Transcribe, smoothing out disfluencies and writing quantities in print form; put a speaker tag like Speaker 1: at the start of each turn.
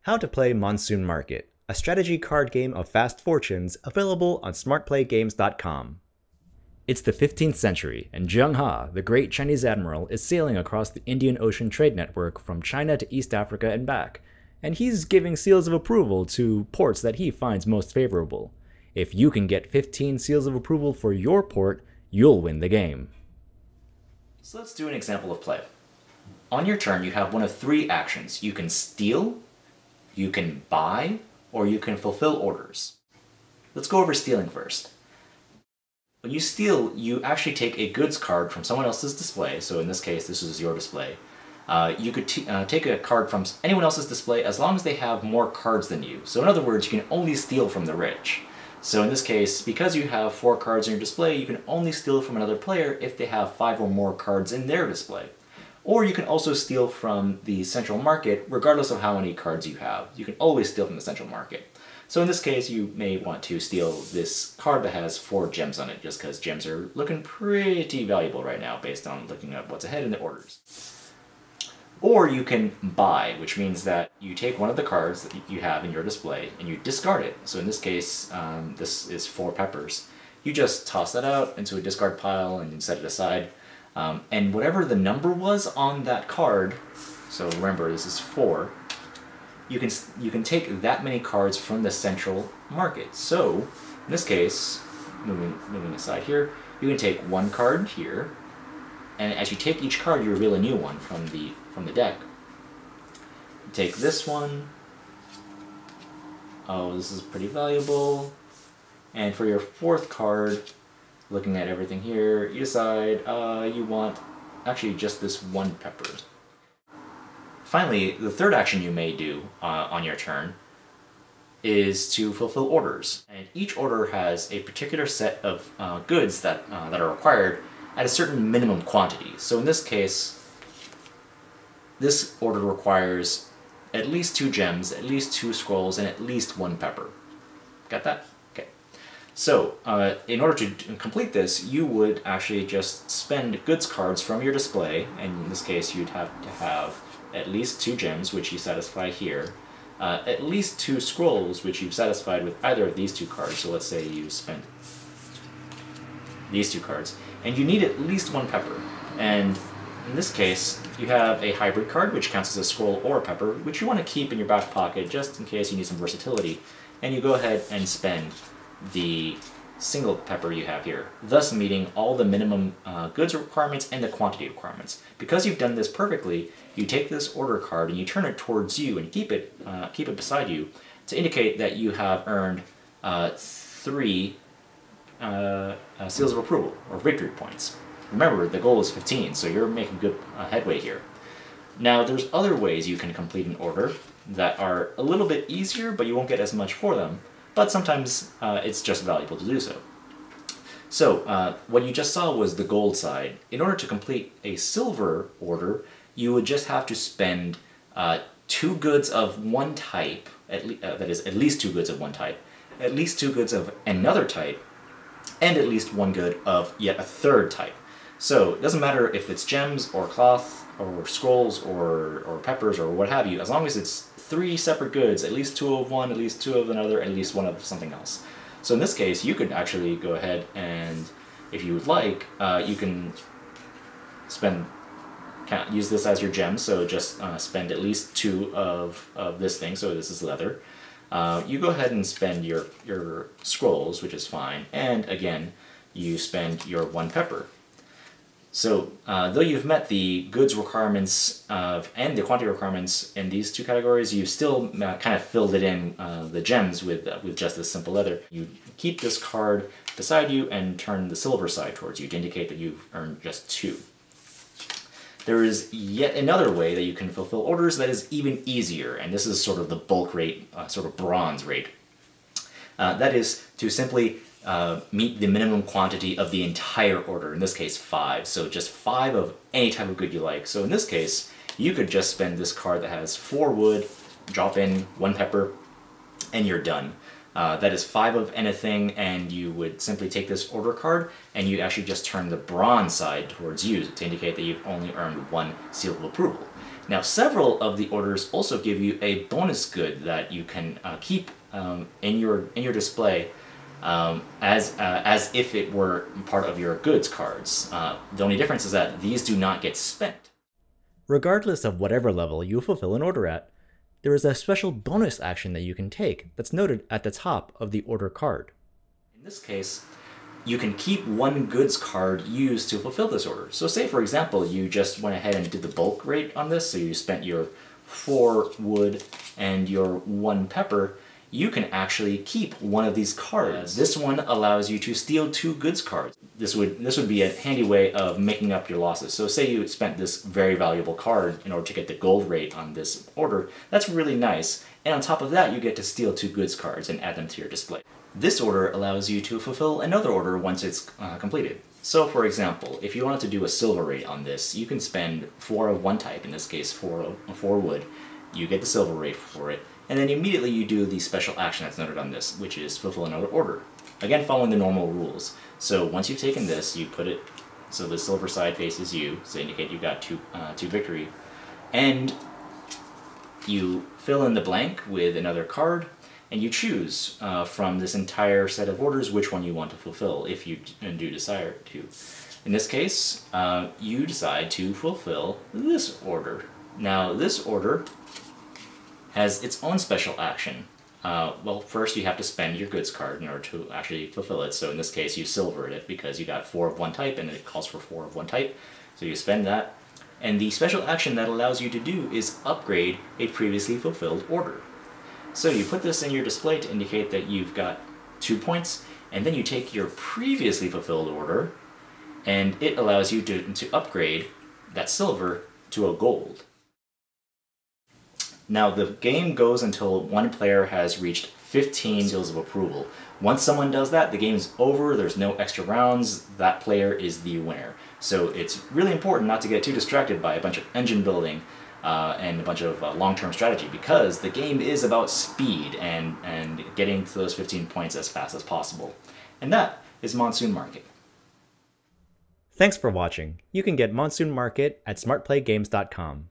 Speaker 1: How to play Monsoon Market, a strategy card game of fast fortunes available on smartplaygames.com. It's the 15th century, and Zheng He, the great Chinese admiral, is sailing across the Indian Ocean trade network from China to East Africa and back, and he's giving seals of approval to ports that he finds most favorable. If you can get 15 seals of approval for your port, you'll win the game. So let's do an example of play. On your turn, you have one of three actions. You can steal, you can buy, or you can fulfill orders. Let's go over stealing first. When you steal, you actually take a goods card from someone else's display, so in this case this is your display. You could take a card from anyone else's display as long as they have more cards than you. So in other words, you can only steal from the rich. So in this case, because you have 4 cards in your display, you can only steal from another player if they have 5 or more cards in their display. Or you can also steal from the central market regardless of how many cards you have. You can always steal from the central market. So in this case, you may want to steal this card that has 4 gems on it, just because gems are looking pretty valuable right now based on looking at what's ahead in the orders. Or you can buy, which means that you take one of the cards that you have in your display and you discard it. So in this case, this is 4 peppers. You just toss that out into a discard pile and set it aside. And whatever the number was on that card, so remember this is 4, you can take that many cards from the central market. So in this case, moving aside here, you can take 1 card here, and as you take each card, you reveal a new one from the deck. You take this one. Oh, this is pretty valuable. And for your 4th card, looking at everything here, you decide you want actually just this 1 pepper. Finally, the 3rd action you may do on your turn is to fulfill orders. And each order has a particular set of goods that are required at a certain minimum quantity. So in this case, this order requires at least 2 gems, at least 2 scrolls, and at least 1 pepper. Got that? Okay. So in order to complete this, you would actually just spend goods cards from your display, and in this case you'd have to have at least 2 gems, which you satisfy here, at least 2 scrolls, which you've satisfied with either of these 2 cards. So let's say you spent these 2 cards, and you need at least 1 pepper. And in this case, you have a hybrid card, which counts as a scroll or a pepper, which you want to keep in your back pocket just in case you need some versatility. And you go ahead and spend the single pepper you have here, thus meeting all the minimum goods requirements and the quantity requirements. Because you've done this perfectly, you take this order card and you turn it towards you and keep it beside you to indicate that you have earned 3 seals of approval, or victory points. Remember, the goal is 15, so you're making good headway here. Now, there's other ways you can complete an order that are a little bit easier, but you won't get as much for them, but sometimes it's just valuable to do so. So, what you just saw was the gold side. In order to complete a silver order, you would just have to spend 2 goods of one type, that is, at least 2 goods of one type, at least 2 goods of another type, and at least 1 good of yet a 3rd type. So it doesn't matter if it's gems or cloth or scrolls or peppers or what have you, as long as it's 3 separate goods, at least 2 of one, at least 2 of another, and at least 1 of something else. So in this case, you could actually go ahead and, if you would like, you can use this as your gem, so just spend at least 2 of this thing, so this is leather. You go ahead and spend your scrolls, which is fine, and again, you spend your 1 pepper. So, though you've met the goods requirements and the quantity requirements in these 2 categories, you still kind of filled it in, the gems, with just this simple leather. You keep this card beside you and turn the silver side towards you to indicate that you've earned just 2. There is yet another way that you can fulfill orders that is even easier, and this is sort of the bulk rate, sort of bronze rate. That is to simply meet the minimum quantity of the entire order, in this case 5, so just 5 of any type of good you like. So in this case, you could just spend this card that has 4 wood, drop in 1 pepper, and you're done. That is 5 of anything, and you would simply take this order card and you actually just turn the bronze side towards you to indicate that you've only earned 1 seal of approval.
Speaker 2: Now, several of the orders also give you a bonus good that you can keep in your display as if it were part of your goods cards. The only difference is that these do not get spent.
Speaker 1: Regardless of whatever level you fulfill an order at, there is a special bonus action that you can take that's noted at the top of the order card.
Speaker 2: In this case, you can keep one goods card used to fulfill this order. So say, for example, you just went ahead and did the bulk rate on this, so you spent your 4 wood and your 1 pepper. You can actually keep one of these cards. This one allows you to steal 2 goods cards. This would be a handy way of making up your losses. So say you spent this very valuable card in order to get the gold rate on this order. That's really nice. And on top of that, you get to steal 2 goods cards and add them to your display. This order allows you to fulfill another order once it's completed. So for example, if you wanted to do a silver rate on this, you can spend 4 of one type, in this case 4 wood. You get the silver rate for it, and then immediately you do the special action that's noted on this, which is fulfill another order. Again, following the normal rules. So once you've taken this, you put it so the silver side faces you, so indicate you got two victory, and you fill in the blank with another card, and you choose from this entire set of orders which one you want to fulfill, if you do desire to. In this case, you decide to fulfill this order. Now, this order has its own special action. Well, first you have to spend your goods card in order to actually fulfill it. So in this case, you silvered it because you got 4 of one type, and it calls for 4 of one type. So you spend that. And the special action that allows you to do is upgrade a previously fulfilled order. So you put this in your display to indicate that you've got 2 points, and then you take your previously fulfilled order, and it allows you to upgrade that silver to a gold. Now the game goes until one player has reached 15 seals of approval. Once someone does that, the game is over, there's no extra rounds, that player is the winner. So it's really important not to get too distracted by a bunch of engine building and a bunch of long-term strategy, because the game is about speed and getting to those 15 points as fast as possible. And that is Monsoon Market.
Speaker 1: Thanks for watching. You can get Monsoon Market at smartplaygames.com.